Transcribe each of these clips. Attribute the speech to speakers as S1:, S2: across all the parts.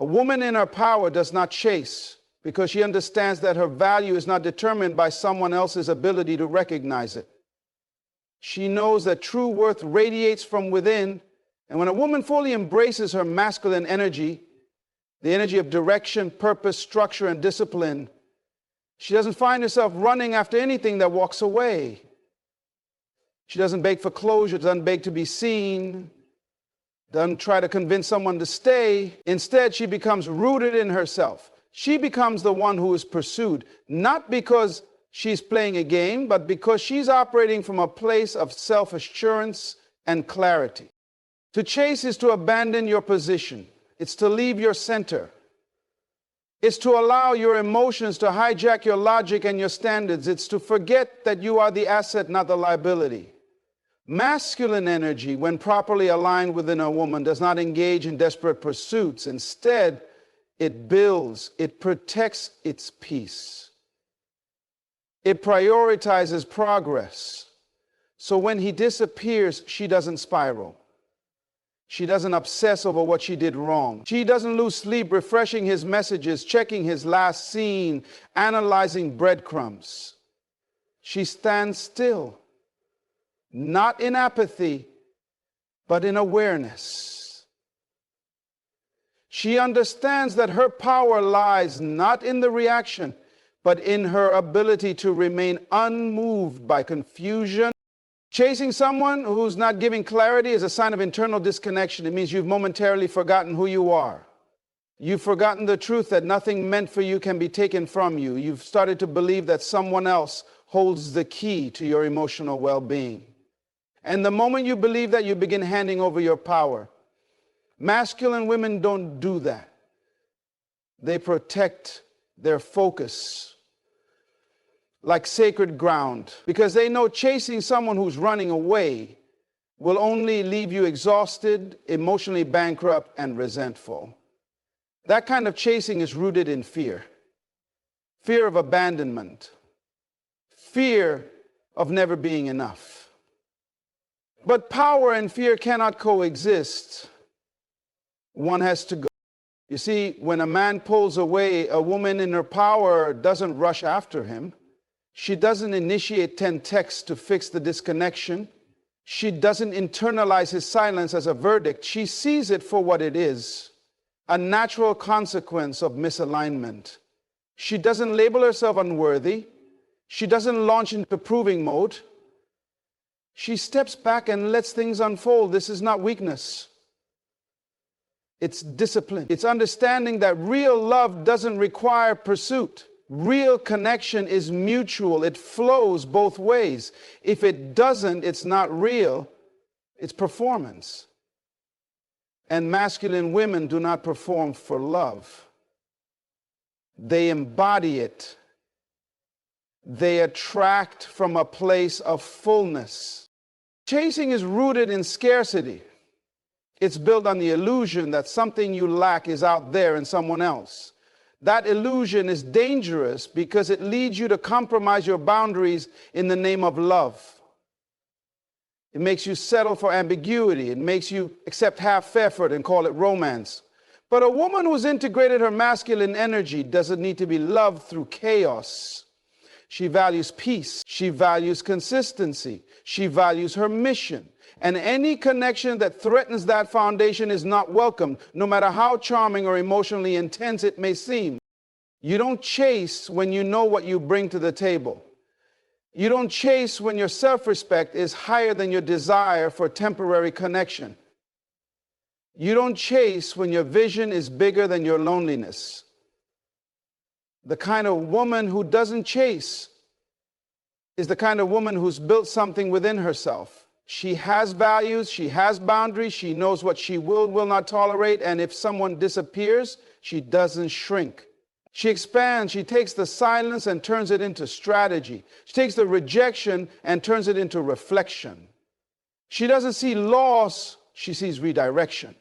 S1: woman in her power does not chase because she understands that her value is not determined by someone else's ability to recognize it. She knows that true worth radiates from within, and when a woman fully embraces her masculine energy, the energy of direction, purpose, structure, and discipline, she doesn't find herself running after anything that walks away. She doesn't beg for closure, doesn't beg to be seen, doesn't try to convince someone to stay. Instead, she becomes rooted in herself. She becomes the one who is pursued, not because she's playing a game, but because she's operating from a place of self-assurance and clarity. To chase is to abandon your position. It's to leave your center. It's to allow your emotions to hijack your logic and your standards. It's to forget that you are the asset, not the liability. Masculine energy, when properly aligned within a woman, does not engage in desperate pursuits. Instead, it builds, it protects its peace. It prioritizes progress. So when he disappears, she doesn't spiral. She doesn't obsess over what she did wrong. She doesn't lose sleep refreshing his messages, checking his last scene, analyzing breadcrumbs. She stands still. Not in apathy, but in awareness. She understands that her power lies not in the reaction, but in her ability to remain unmoved by confusion. Chasing someone who's not giving clarity is a sign of internal disconnection. It means you've momentarily forgotten who you are. You've forgotten the truth that nothing meant for you can be taken from you. You've started to believe that someone else holds the key to your emotional well-being. And the moment you believe that, you begin handing over your power. Masculine women don't do that. They protect their focus like sacred ground, because they know chasing someone who's running away will only leave you exhausted, emotionally bankrupt, and resentful. That kind of chasing is rooted in fear. Fear of abandonment. Fear of never being enough. But power and fear cannot coexist. One has to go. You see, when a man pulls away, a woman in her power doesn't rush after him. She doesn't initiate 10 texts to fix the disconnection. She doesn't internalize his silence as a verdict. She sees it for what it is, a natural consequence of misalignment. She doesn't label herself unworthy. She doesn't launch into proving mode. She steps back and lets things unfold. This is not weakness. It's discipline. It's understanding that real love doesn't require pursuit. Real connection is mutual. It flows both ways. If it doesn't, it's not real. It's performance. And masculine women do not perform for love. They embody it. They attract from a place of fullness. Chasing is rooted in scarcity. It's built on the illusion that something you lack is out there in someone else. That illusion is dangerous because it leads you to compromise your boundaries in the name of love. It makes you settle for ambiguity. It makes you accept half effort and call it romance. But a woman who's integrated her masculine energy doesn't need to be loved through chaos. She values peace. She values consistency. She values her mission. And any connection that threatens that foundation is not welcome, no matter how charming or emotionally intense it may seem. You don't chase when you know what you bring to the table. You don't chase when your self-respect is higher than your desire for temporary connection. You don't chase when your vision is bigger than your loneliness. The kind of woman who doesn't chase is the kind of woman who's built something within herself. She has values, she has boundaries, she knows what she will not tolerate, and if someone disappears, she doesn't shrink. She expands, she takes the silence and turns it into strategy. She takes the rejection and turns it into reflection. She doesn't see loss, she sees redirection.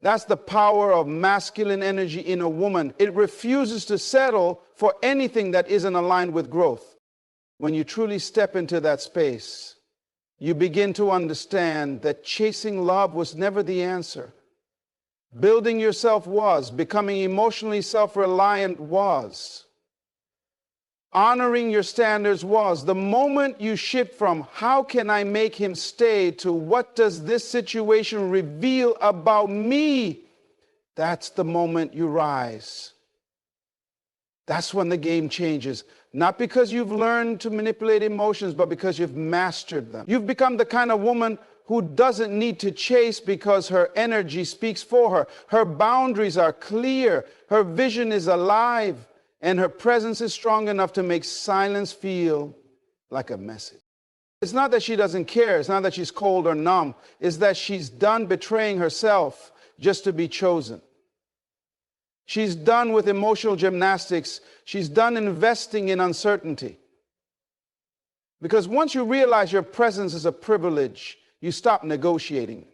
S1: That's the power of masculine energy in a woman. It refuses to settle for anything that isn't aligned with growth. When you truly step into that space, you begin to understand that chasing love was never the answer. Building yourself was. Becoming emotionally self-reliant was. Honoring your standards was. The moment you shift from how can I make him stay to what does this situation reveal about me, that's the moment you rise. That's when the game changes. Not because you've learned to manipulate emotions, but because you've mastered them. You've become the kind of woman who doesn't need to chase because her energy speaks for her. Her boundaries are clear. Her vision is alive. And her presence is strong enough to make silence feel like a message. It's not that she doesn't care. It's not that she's cold or numb. It's that she's done betraying herself just to be chosen. She's done with emotional gymnastics. She's done investing in uncertainty. Because once you realize your presence is a privilege, you stop negotiating.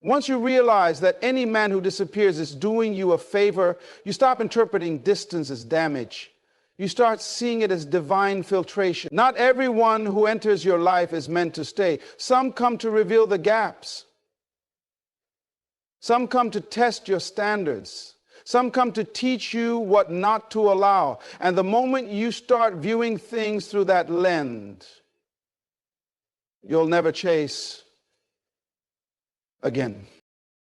S1: Once you realize that any man who disappears is doing you a favor, you stop interpreting distance as damage. You start seeing it as divine filtration. Not everyone who enters your life is meant to stay. Some come to reveal the gaps. Some come to test your standards. Some come to teach you what not to allow. And the moment you start viewing things through that lens, you'll never chase again.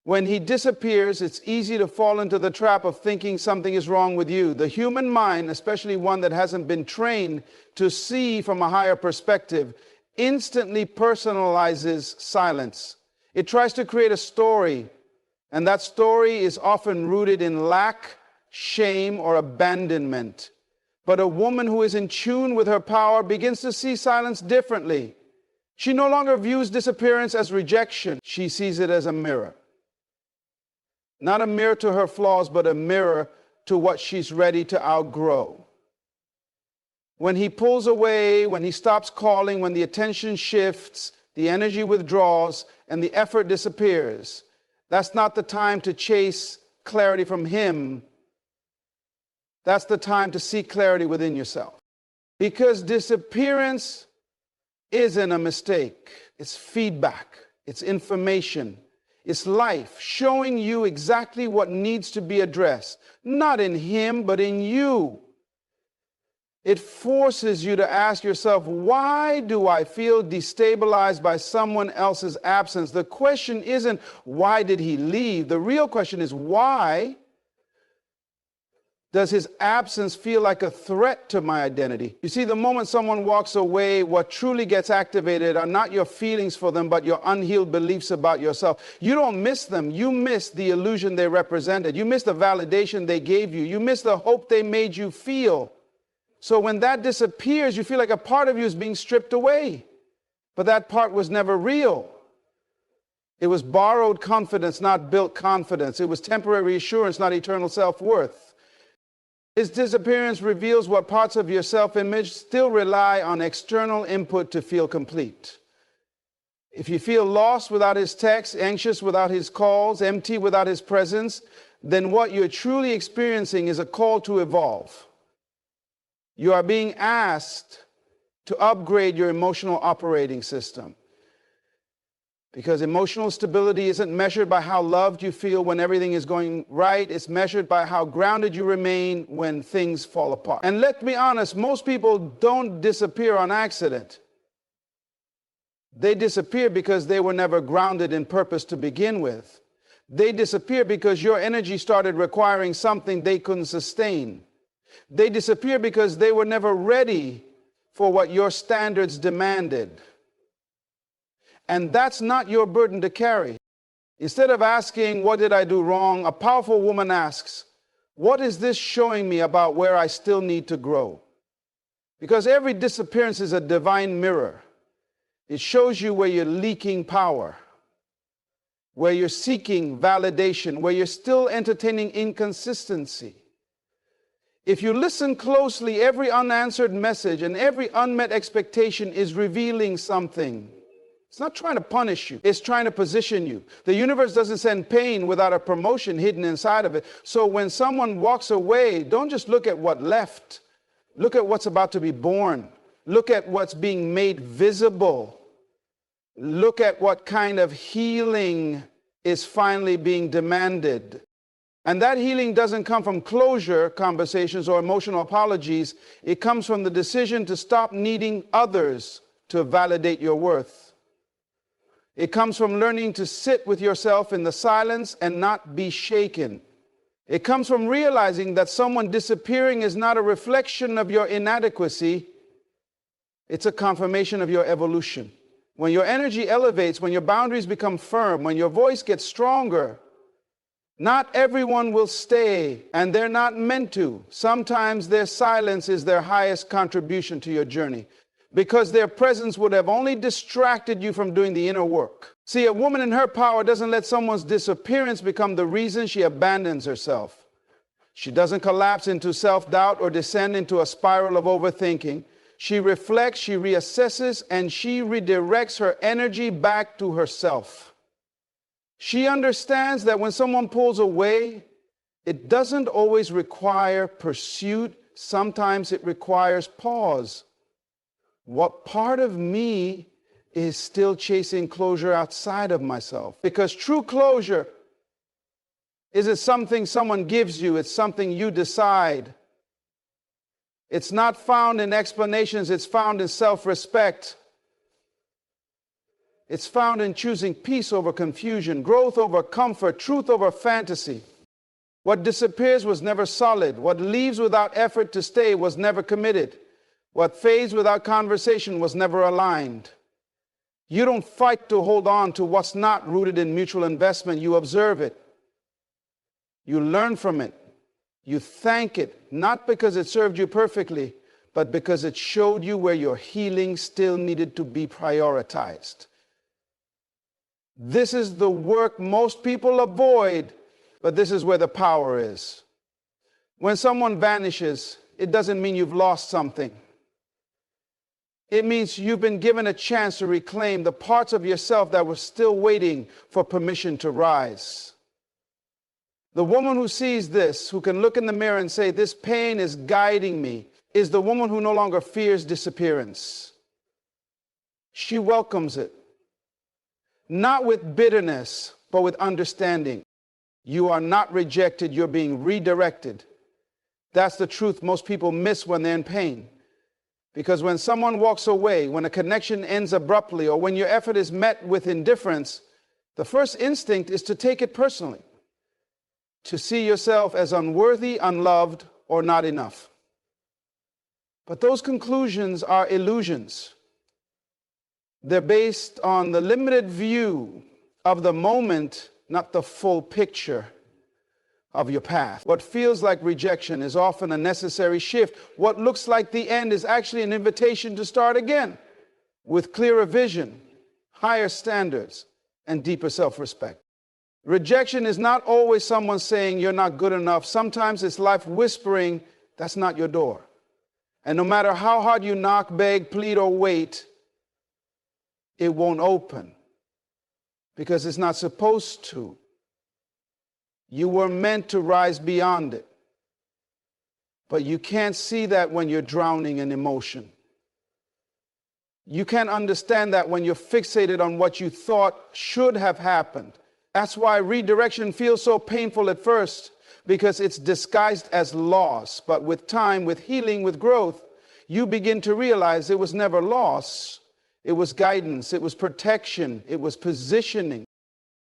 S1: When he disappears, it's easy to fall into the trap of thinking something is wrong with you. The human mind, especially one that hasn't been trained to see from a higher perspective, instantly personalizes silence. It tries to create a story, and that story is often rooted in lack, shame, or abandonment. But a woman who is in tune with her power begins to see silence differently. She no longer views disappearance as rejection. She sees it as a mirror. Not a mirror to her flaws, but a mirror to what she's ready to outgrow. When he pulls away, when he stops calling, when the attention shifts, the energy withdraws, and the effort disappears, that's not the time to chase clarity from him. That's the time to seek clarity within yourself. Because disappearance isn't a mistake. It's feedback. It's information. It's life showing you exactly what needs to be addressed. Not in him, but in you. It forces you to ask yourself, why do I feel destabilized by someone else's absence? The question isn't, why did he leave? The real question is, why does his absence feel like a threat to my identity? You see, the moment someone walks away, what truly gets activated are not your feelings for them, but your unhealed beliefs about yourself. You don't miss them. You miss the illusion they represented. You miss the validation they gave you. You miss the hope they made you feel. So when that disappears, you feel like a part of you is being stripped away. But that part was never real. It was borrowed confidence, not built confidence. It was temporary assurance, not eternal self-worth. His disappearance reveals what parts of your self-image still rely on external input to feel complete. If you feel lost without his text, anxious without his calls, empty without his presence, then what you're truly experiencing is a call to evolve. You are being asked to upgrade your emotional operating system. Because emotional stability isn't measured by how loved you feel when everything is going right. It's measured by how grounded you remain when things fall apart. And let's be honest, most people don't disappear on accident. They disappear because they were never grounded in purpose to begin with. They disappear because your energy started requiring something they couldn't sustain. They disappear because they were never ready for what your standards demanded. And that's not your burden to carry. Instead of asking, what did I do wrong? A powerful woman asks, what is this showing me about where I still need to grow? Because every disappearance is a divine mirror. It shows you where you're leaking power, where you're seeking validation, where you're still entertaining inconsistency. If you listen closely, every unanswered message and every unmet expectation is revealing something. It's not trying to punish you. It's trying to position you. The universe doesn't send pain without a promotion hidden inside of it. So when someone walks away, don't just look at what left. Look at what's about to be born. Look at what's being made visible. Look at what kind of healing is finally being demanded. And that healing doesn't come from closure conversations or emotional apologies. It comes from the decision to stop needing others to validate your worth. It comes from learning to sit with yourself in the silence and not be shaken. It comes from realizing that someone disappearing is not a reflection of your inadequacy. It's a confirmation of your evolution. When your energy elevates, when your boundaries become firm, when your voice gets stronger, not everyone will stay, and they're not meant to. Sometimes their silence is their highest contribution to your journey, because their presence would have only distracted you from doing the inner work. See, a woman in her power doesn't let someone's disappearance become the reason she abandons herself. She doesn't collapse into self-doubt or descend into a spiral of overthinking. She reflects, she reassesses, and she redirects her energy back to herself. She understands that when someone pulls away, it doesn't always require pursuit. Sometimes it requires pause. What part of me is still chasing closure outside of myself? Because true closure isn't something someone gives you, it's something you decide. It's not found in explanations, it's found in self-respect. It's found in choosing peace over confusion, growth over comfort, truth over fantasy. What disappears was never solid. What leaves without effort to stay was never committed. What fades without conversation was never aligned. You don't fight to hold on to what's not rooted in mutual investment. You observe it. You learn from it. You thank it, not because it served you perfectly, but because it showed you where your healing still needed to be prioritized. This is the work most people avoid, but this is where the power is. When someone vanishes, it doesn't mean you've lost something. It means you've been given a chance to reclaim the parts of yourself that were still waiting for permission to rise. The woman who sees this, who can look in the mirror and say, "This pain is guiding me," is the woman who no longer fears disappearance. She welcomes it. Not with bitterness, but with understanding. You are not rejected, you're being redirected. That's the truth most people miss when they're in pain. Because when someone walks away, when a connection ends abruptly, or when your effort is met with indifference, the first instinct is to take it personally, to see yourself as unworthy, unloved, or not enough. But those conclusions are illusions. They're based on the limited view of the moment, not the full picture of your path. What feels like rejection is often a necessary shift. What looks like the end is actually an invitation to start again with clearer vision, higher standards, and deeper self-respect. Rejection is not always someone saying you're not good enough. Sometimes it's life whispering, that's not your door. And no matter how hard you knock, beg, plead, or wait, it won't open because it's not supposed to. You were meant to rise beyond it. But you can't see that when you're drowning in emotion. You can't understand that when you're fixated on what you thought should have happened. That's why redirection feels so painful at first, because it's disguised as loss. But with time, with healing, with growth, you begin to realize it was never loss. It was guidance, it was protection, it was positioning.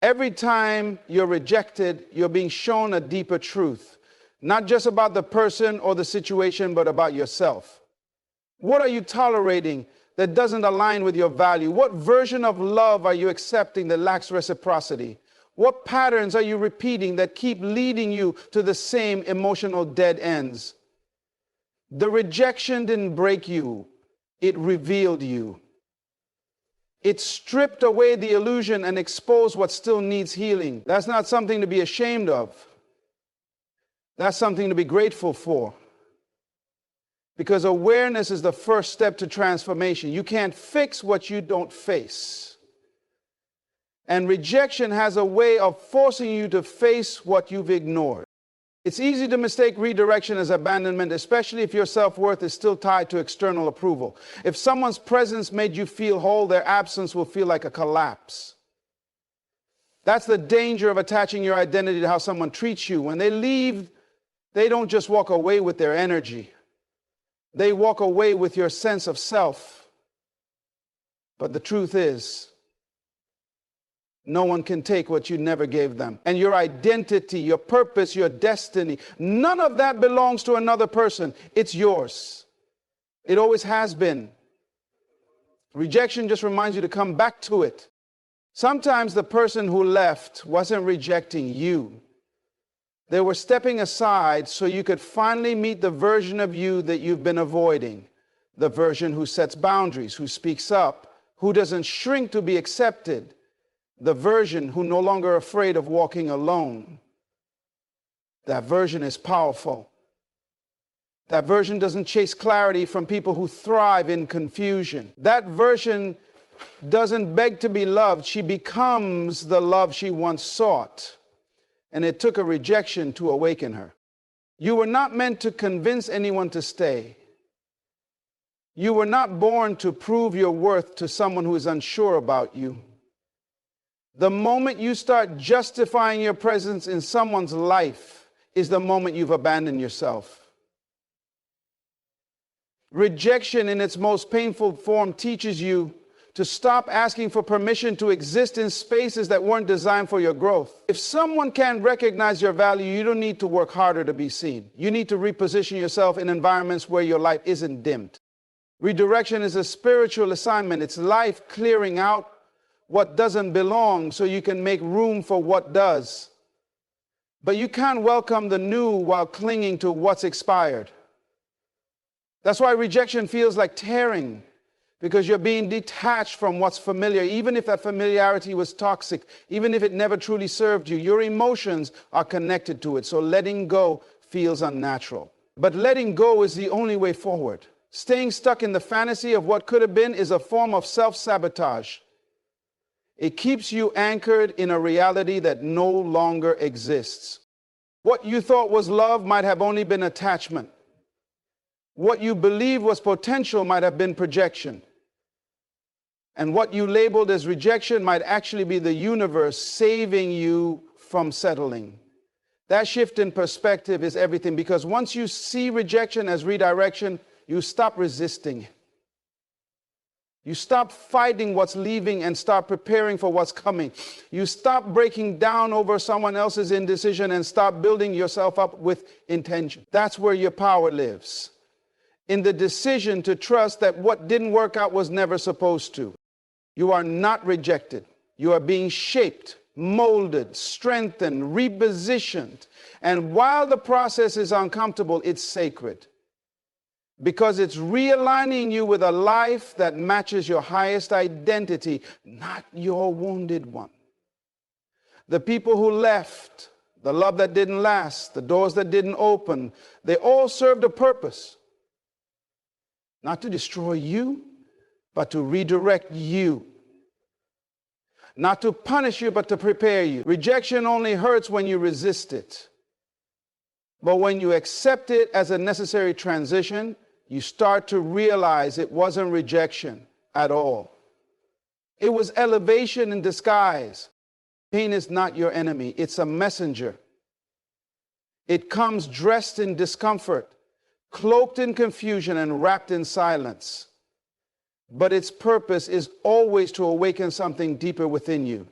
S1: Every time you're rejected, you're being shown a deeper truth, not just about the person or the situation, but about yourself. What are you tolerating that doesn't align with your value? What version of love are you accepting that lacks reciprocity? What patterns are you repeating that keep leading you to the same emotional dead ends? The rejection didn't break you, it revealed you. It stripped away the illusion and exposed what still needs healing. That's not something to be ashamed of. That's something to be grateful for. Because awareness is the first step to transformation. You can't fix what you don't face. And rejection has a way of forcing you to face what you've ignored. It's easy to mistake redirection as abandonment, especially if your self-worth is still tied to external approval. If someone's presence made you feel whole, their absence will feel like a collapse. That's the danger of attaching your identity to how someone treats you. When they leave, they don't just walk away with their energy. They walk away with your sense of self. But the truth is, no one can take what you never gave them. And your identity, your purpose, your destiny, none of that belongs to another person. It's yours. It always has been. Rejection just reminds you to come back to it. Sometimes the person who left wasn't rejecting you. They were stepping aside so you could finally meet the version of you that you've been avoiding. The version who sets boundaries, who speaks up, who doesn't shrink to be accepted. The version who no longer afraid of walking alone. That version is powerful. That version doesn't chase clarity from people who thrive in confusion. That version doesn't beg to be loved. She becomes the love she once sought. And it took a rejection to awaken her. You were not meant to convince anyone to stay. You were not born to prove your worth to someone who is unsure about you. The moment you start justifying your presence in someone's life is the moment you've abandoned yourself. Rejection in its most painful form teaches you to stop asking for permission to exist in spaces that weren't designed for your growth. If someone can't recognize your value, you don't need to work harder to be seen. You need to reposition yourself in environments where your light isn't dimmed. Redirection is a spiritual assignment. It's life clearing out what doesn't belong so you can make room for what does. But you can't welcome the new while clinging to what's expired. That's why rejection feels like tearing, because you're being detached from what's familiar, even if that familiarity was toxic, even if it never truly served you. Your emotions are connected to it, so letting go feels unnatural. But letting go is the only way forward. Staying stuck in the fantasy of what could have been is a form of self-sabotage. It keeps you anchored in a reality that no longer exists. What you thought was love might have only been attachment. What you believed was potential might have been projection. And what you labeled as rejection might actually be the universe saving you from settling. That shift in perspective is everything, because once you see rejection as redirection, you stop resisting. You stop fighting what's leaving and start preparing for what's coming. You stop breaking down over someone else's indecision and start building yourself up with intention. That's where your power lives. In the decision to trust that what didn't work out was never supposed to. You are not rejected. You are being shaped, molded, strengthened, repositioned. And while the process is uncomfortable, it's sacred. Because it's realigning you with a life that matches your highest identity, not your wounded one. The people who left, the love that didn't last, the doors that didn't open, they all served a purpose. Not to destroy you, but to redirect you. Not to punish you, but to prepare you. Rejection only hurts when you resist it. But when you accept it as a necessary transition, you start to realize it wasn't rejection at all. It was elevation in disguise. Pain is not your enemy. It's a messenger. It comes dressed in discomfort, cloaked in confusion, and wrapped in silence. But its purpose is always to awaken something deeper within you.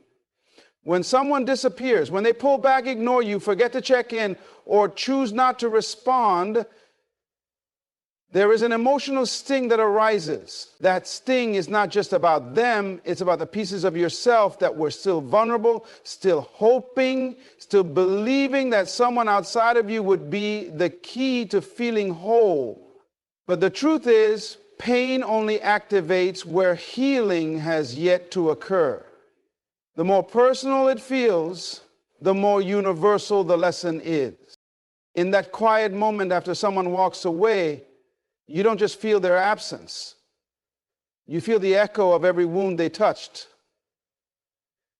S1: When someone disappears, when they pull back, ignore you, forget to check in, or choose not to respond, there is an emotional sting that arises. That sting is not just about them, it's about the pieces of yourself that were still vulnerable, still hoping, still believing that someone outside of you would be the key to feeling whole. But the truth is, pain only activates where healing has yet to occur. The more personal it feels, the more universal the lesson is. In that quiet moment after someone walks away, you don't just feel their absence. You feel the echo of every wound they touched.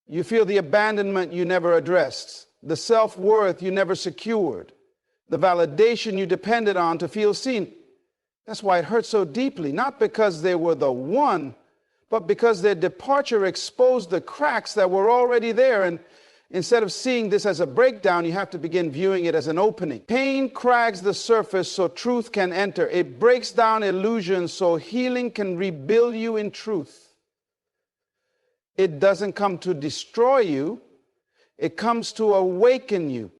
S1: You feel the abandonment you never addressed, the self-worth you never secured, the validation you depended on to feel seen. That's why it hurts so deeply, not because they were the one, but because their departure exposed the cracks that were already there. And Instead of seeing this as a breakdown, you have to begin viewing it as an opening. Pain cracks the surface so truth can enter. It breaks down illusions so healing can rebuild you in truth. It doesn't come to destroy you. It comes to awaken you.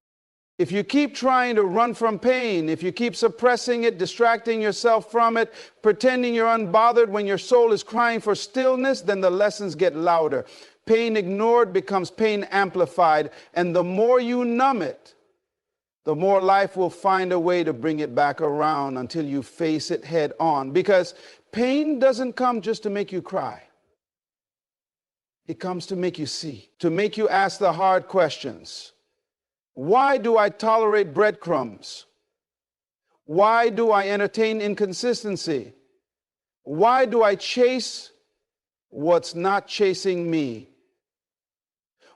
S1: If you keep trying to run from pain, if you keep suppressing it, distracting yourself from it, pretending you're unbothered when your soul is crying for stillness, then the lessons get louder. Pain ignored becomes pain amplified, and the more you numb it, the more life will find a way to bring it back around until you face it head on. Because pain doesn't come just to make you cry. It comes to make you see, to make you ask the hard questions. Why do I tolerate breadcrumbs? Why do I entertain inconsistency? Why do I chase what's not chasing me?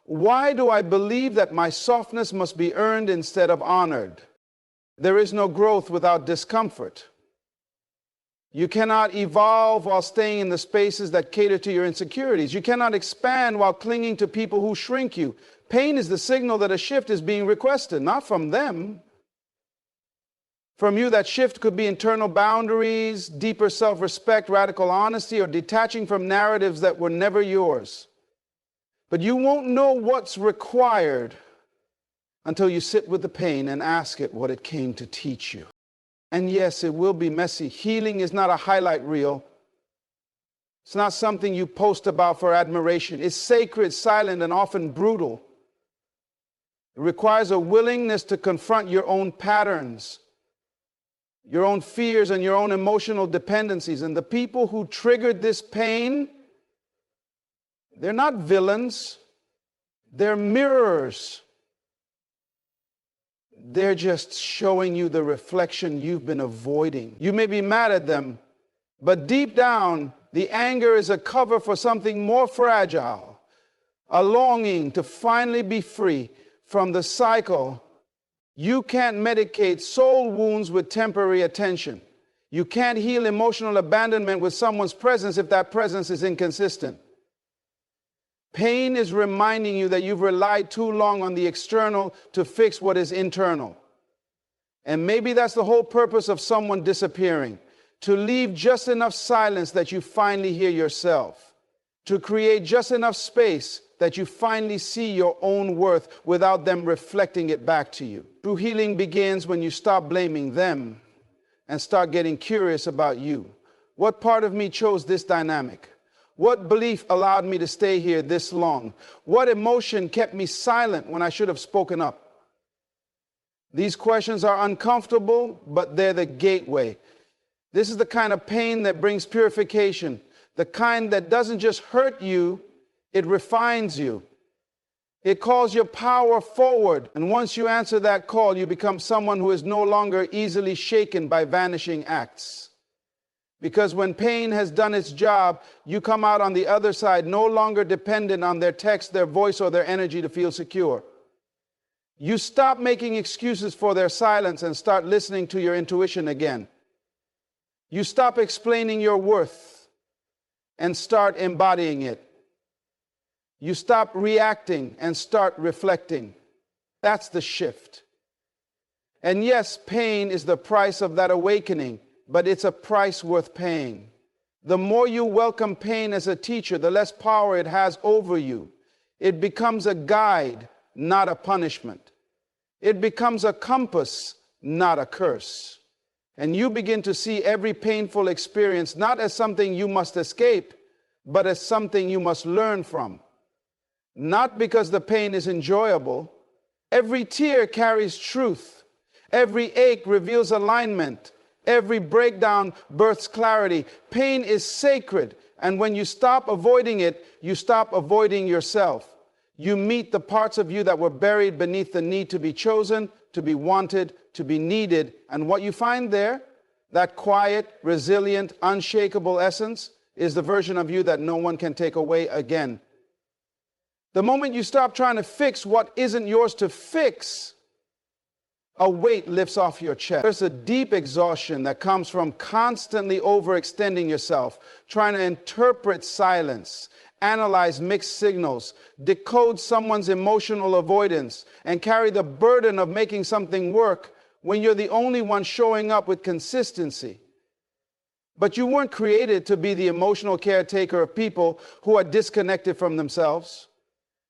S1: Why do I believe that my softness must be earned instead of honored? There is no growth without discomfort. You cannot evolve while staying in the spaces that cater to your insecurities. You cannot expand while clinging to people who shrink you. Pain is the signal that a shift is being requested, not from them. From you, that shift could be internal boundaries, deeper self-respect, radical honesty, or detaching from narratives that were never yours. But you won't know what's required until you sit with the pain and ask it what it came to teach you. And yes, it will be messy. Healing is not a highlight reel. It's not something you post about for admiration. It's sacred, silent, and often brutal. It requires a willingness to confront your own patterns, your own fears, and your own emotional dependencies. And the people who triggered this pain, they're not villains. They're mirrors. They're just showing you the reflection you've been avoiding. You may be mad at them, but deep down, the anger is a cover for something more fragile, a longing to finally be free from the cycle. You can't medicate soul wounds with temporary attention. You can't heal emotional abandonment with someone's presence if that presence is inconsistent. Pain is reminding you that you've relied too long on the external to fix what is internal. And maybe that's the whole purpose of someone disappearing, to leave just enough silence that you finally hear yourself, to create just enough space that you finally see your own worth without them reflecting it back to you. True healing begins when you stop blaming them and start getting curious about you. What part of me chose this dynamic? What belief allowed me to stay here this long? What emotion kept me silent when I should have spoken up? These questions are uncomfortable, but they're the gateway. This is the kind of pain that brings purification, the kind that doesn't just hurt you, it refines you. It calls your power forward. And once you answer that call, you become someone who is no longer easily shaken by vanishing acts. Because when pain has done its job, you come out on the other side no longer dependent on their text, their voice, or their energy to feel secure. You stop making excuses for their silence and start listening to your intuition again. You stop explaining your worth and start embodying it. You stop reacting and start reflecting. That's the shift. And yes, pain is the price of that awakening, but it's a price worth paying. The more you welcome pain as a teacher, the less power it has over you. It becomes a guide, not a punishment. It becomes a compass, not a curse. And you begin to see every painful experience not as something you must escape, but as something you must learn from. Not because the pain is enjoyable. Every tear carries truth. Every ache reveals alignment. Every breakdown births clarity. Pain is sacred, and when you stop avoiding it, you stop avoiding yourself. You meet the parts of you that were buried beneath the need to be chosen, to be wanted, to be needed. And what you find there, that quiet, resilient, unshakable essence, is the version of you that no one can take away again. The moment you stop trying to fix what isn't yours to fix, a weight lifts off your chest. There's a deep exhaustion that comes from constantly overextending yourself, trying to interpret silence, analyze mixed signals, decode someone's emotional avoidance, and carry the burden of making something work when you're the only one showing up with consistency. But you weren't created to be the emotional caretaker of people who are disconnected from themselves.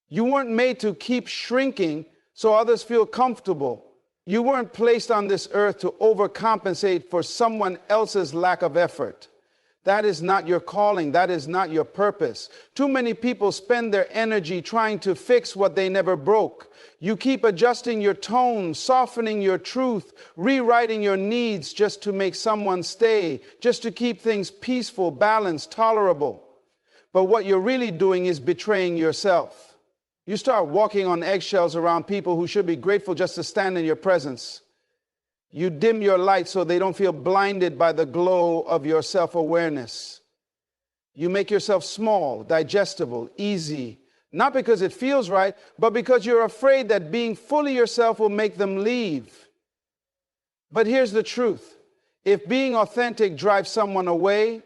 S1: You weren't made to keep shrinking so others feel comfortable. You weren't placed on this earth to overcompensate for someone else's lack of effort. That is not your calling. That is not your purpose. Too many people spend their energy trying to fix what they never broke. You keep adjusting your tone, softening your truth, rewriting your needs just to make someone stay, just to keep things peaceful, balanced, tolerable. But what you're really doing is betraying yourself. You start walking on eggshells around people who should be grateful just to stand in your presence. You dim your light so they don't feel blinded by the glow of your self-awareness. You make yourself small, digestible, easy, not because it feels right, but because you're afraid that being fully yourself will make them leave. But here's the truth. If being authentic drives someone away,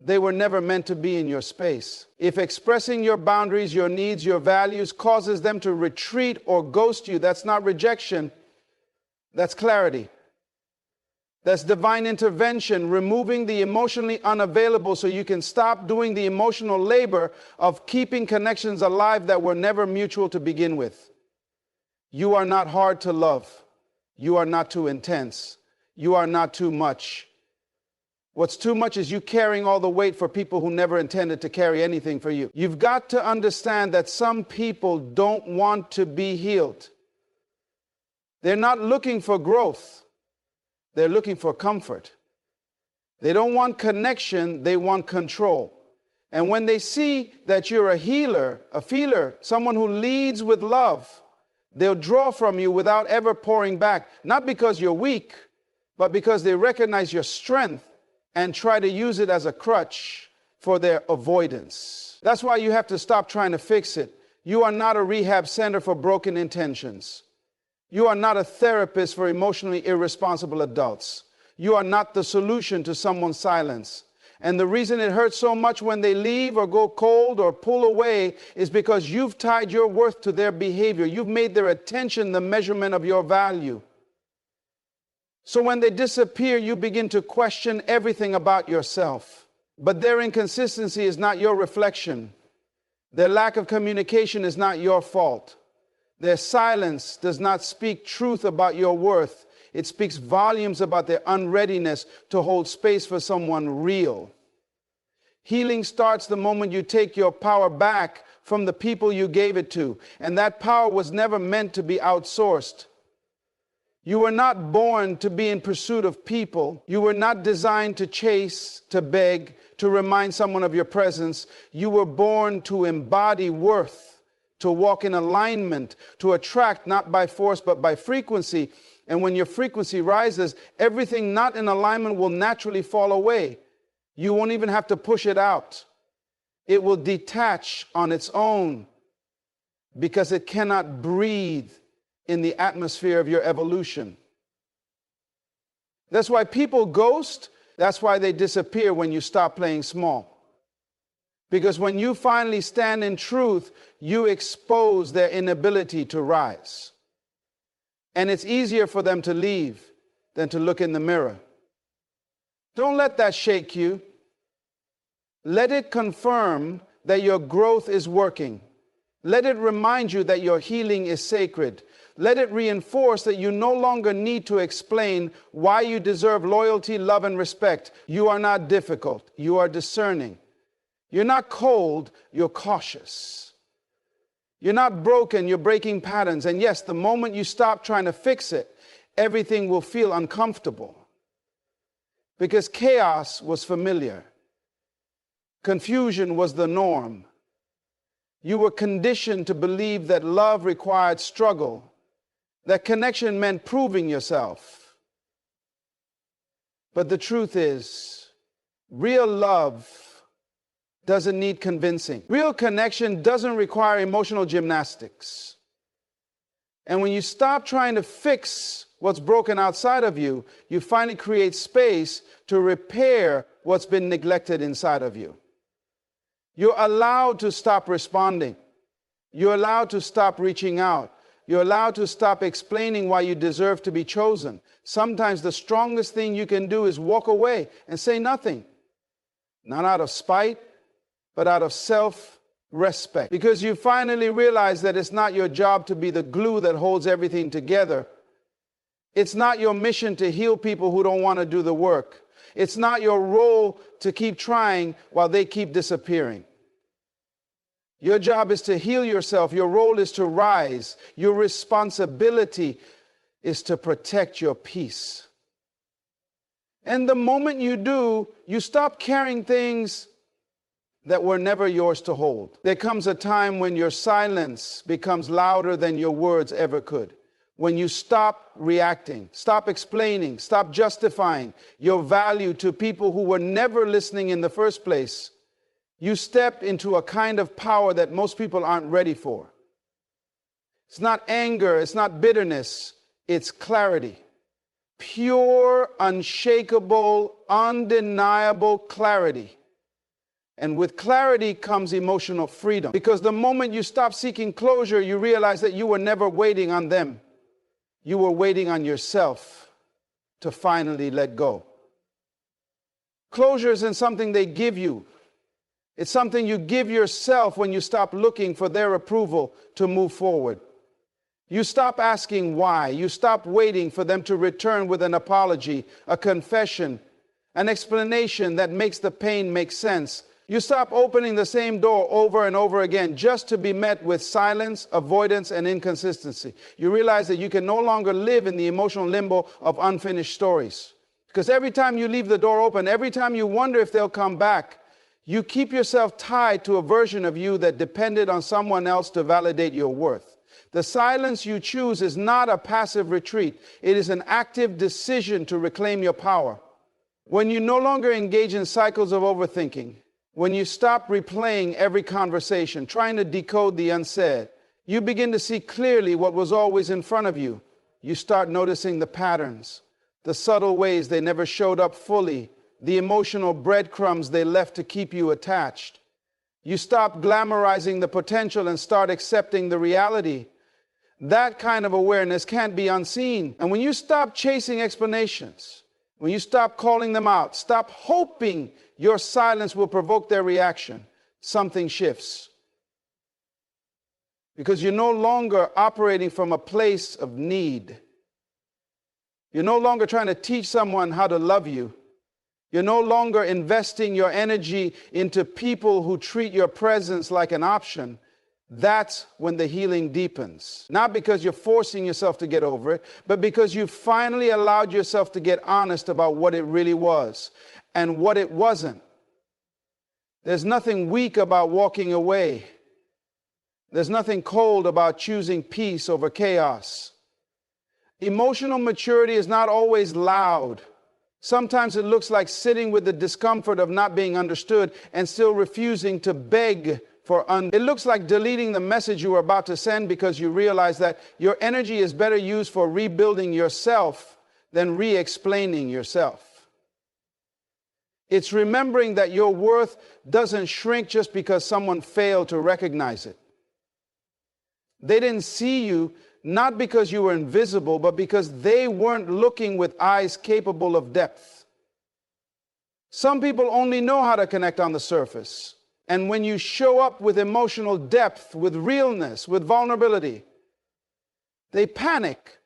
S1: they were never meant to be in your space. If expressing your boundaries, your needs, your values causes them to retreat or ghost you, that's not rejection. That's clarity. That's divine intervention, removing the emotionally unavailable so you can stop doing the emotional labor of keeping connections alive that were never mutual to begin with. You are not hard to love. You are not too intense. You are not too much. What's too much is you carrying all the weight for people who never intended to carry anything for you. You've got to understand that some people don't want to be healed. They're not looking for growth. They're looking for comfort. They don't want connection. They want control. And when they see that you're a healer, a feeler, someone who leads with love, they'll draw from you without ever pouring back. Not because you're weak, but because they recognize your strength and try to use it as a crutch for their avoidance. That's why you have to stop trying to fix it. You are not a rehab center for broken intentions. You are not a therapist for emotionally irresponsible adults. You are not the solution to someone's silence. And the reason it hurts so much when they leave or go cold or pull away is because you've tied your worth to their behavior. You've made their attention the measurement of your value. So when they disappear, you begin to question everything about yourself. But their inconsistency is not your reflection. Their lack of communication is not your fault. Their silence does not speak truth about your worth. It speaks volumes about their unreadiness to hold space for someone real. Healing starts the moment you take your power back from the people you gave it to. And that power was never meant to be outsourced. You were not born to be in pursuit of people. You were not designed to chase, to beg, to remind someone of your presence. You were born to embody worth, to walk in alignment, to attract not by force but by frequency. And when your frequency rises, everything not in alignment will naturally fall away. You won't even have to push it out. It will detach on its own because it cannot breathe in the atmosphere of your evolution. That's why people ghost. That's why they disappear when you stop playing small. Because when you finally stand in truth, you expose their inability to rise. And it's easier for them to leave than to look in the mirror. Don't let that shake you. Let it confirm that your growth is working. Let it remind you that your healing is sacred. Let it reinforce that you no longer need to explain why you deserve loyalty, love, and respect. You are not difficult. You are discerning. You're not cold, you're cautious. You're not broken, you're breaking patterns. And yes, the moment you stop trying to fix it, everything will feel uncomfortable. Because chaos was familiar. Confusion was the norm. You were conditioned to believe that love required struggle, that connection meant proving yourself. But the truth is, real love doesn't need convincing. Real connection doesn't require emotional gymnastics. And when you stop trying to fix what's broken outside of you, you finally create space to repair what's been neglected inside of you. You're allowed to stop responding. You're allowed to stop reaching out. You're allowed to stop explaining why you deserve to be chosen. Sometimes the strongest thing you can do is walk away and say nothing. Not out of spite, but out of self-respect. Because you finally realize that it's not your job to be the glue that holds everything together. It's not your mission to heal people who don't want to do the work. It's not your role to keep trying while they keep disappearing. Your job is to heal yourself. Your role is to rise. Your responsibility is to protect your peace. And the moment you do, you stop carrying things that were never yours to hold. There comes a time when your silence becomes louder than your words ever could. When you stop reacting, stop explaining, stop justifying your value to people who were never listening in the first place, you step into a kind of power that most people aren't ready for. It's not anger, it's not bitterness, it's clarity. Pure, unshakable, undeniable clarity. And with clarity comes emotional freedom. Because the moment you stop seeking closure, you realize that you were never waiting on them. You were waiting on yourself to finally let go. Closure isn't something they give you. It's something you give yourself when you stop looking for their approval to move forward. You stop asking why. You stop waiting for them to return with an apology, a confession, an explanation that makes the pain make sense. You stop opening the same door over and over again just to be met with silence, avoidance, and inconsistency. You realize that you can no longer live in the emotional limbo of unfinished stories. Because every time you leave the door open, every time you wonder if they'll come back, you keep yourself tied to a version of you that depended on someone else to validate your worth. The silence you choose is not a passive retreat. It is an active decision to reclaim your power. When you no longer engage in cycles of overthinking, when you stop replaying every conversation, trying to decode the unsaid, you begin to see clearly what was always in front of you. You start noticing the patterns, the subtle ways they never showed up fully, the emotional breadcrumbs they left to keep you attached. You stop glamorizing the potential and start accepting the reality. That kind of awareness can't be unseen. And when you stop chasing explanations, when you stop calling them out, stop hoping your silence will provoke their reaction, something shifts. Because you're no longer operating from a place of need. You're no longer trying to teach someone how to love you. You're no longer investing your energy into people who treat your presence like an option. That's when the healing deepens. Not because you're forcing yourself to get over it, but because you finally allowed yourself to get honest about what it really was and what it wasn't. There's nothing weak about walking away. There's nothing cold about choosing peace over chaos. Emotional maturity is not always loud. Sometimes it looks like sitting with the discomfort of not being understood and still refusing to beg for It looks like deleting the message you were about to send because you realize that your energy is better used for rebuilding yourself than re-explaining yourself. It's remembering that your worth doesn't shrink just because someone failed to recognize it. They didn't see you not because you were invisible, but because they weren't looking with eyes capable of depth. Some people only know how to connect on the surface. And when you show up with emotional depth, with realness, with vulnerability, they panic.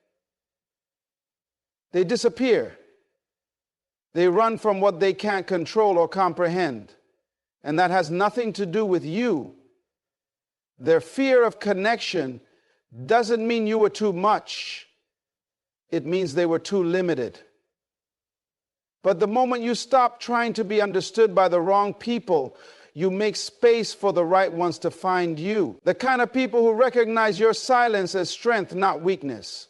S1: They disappear. They run from what they can't control or comprehend. And that has nothing to do with you. Their fear of connection doesn't mean you were too much. It means they were too limited. But the moment you stop trying to be understood by the wrong people, you make space for the right ones to find you. The kind of people who recognize your silence as strength, not weakness.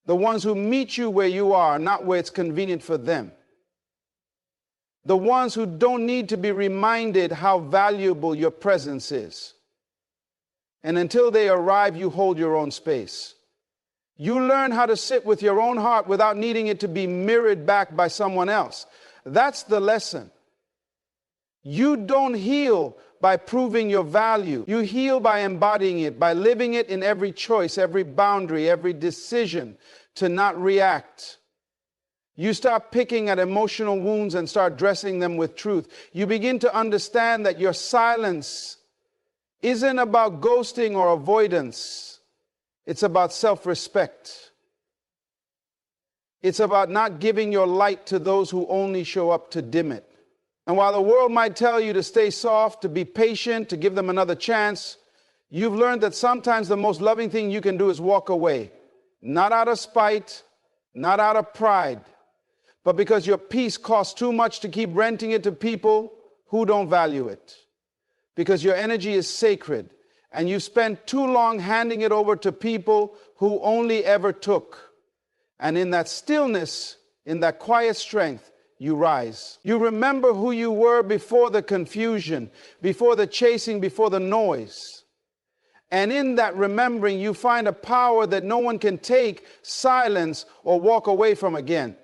S1: The ones who meet you where you are, not where it's convenient for them. The ones who don't need to be reminded how valuable your presence is. And until they arrive, you hold your own space. You learn how to sit with your own heart without needing it to be mirrored back by someone else. That's the lesson. You don't heal by proving your value. You heal by embodying it, by living it in every choice, every boundary, every decision to not react. You start picking at emotional wounds and start dressing them with truth. You begin to understand that your silence isn't about ghosting or avoidance. It's about self-respect. It's about not giving your light to those who only show up to dim it. And while the world might tell you to stay soft, to be patient, to give them another chance, you've learned that sometimes the most loving thing you can do is walk away. Not out of spite, not out of pride, but because your peace costs too much to keep renting it to people who don't value it. Because your energy is sacred, and you spent too long handing it over to people who only ever took. And in that stillness, in that quiet strength, you rise. You remember who you were before the confusion, before the chasing, before the noise. And in that remembering, you find a power that no one can take, silence, or walk away from again.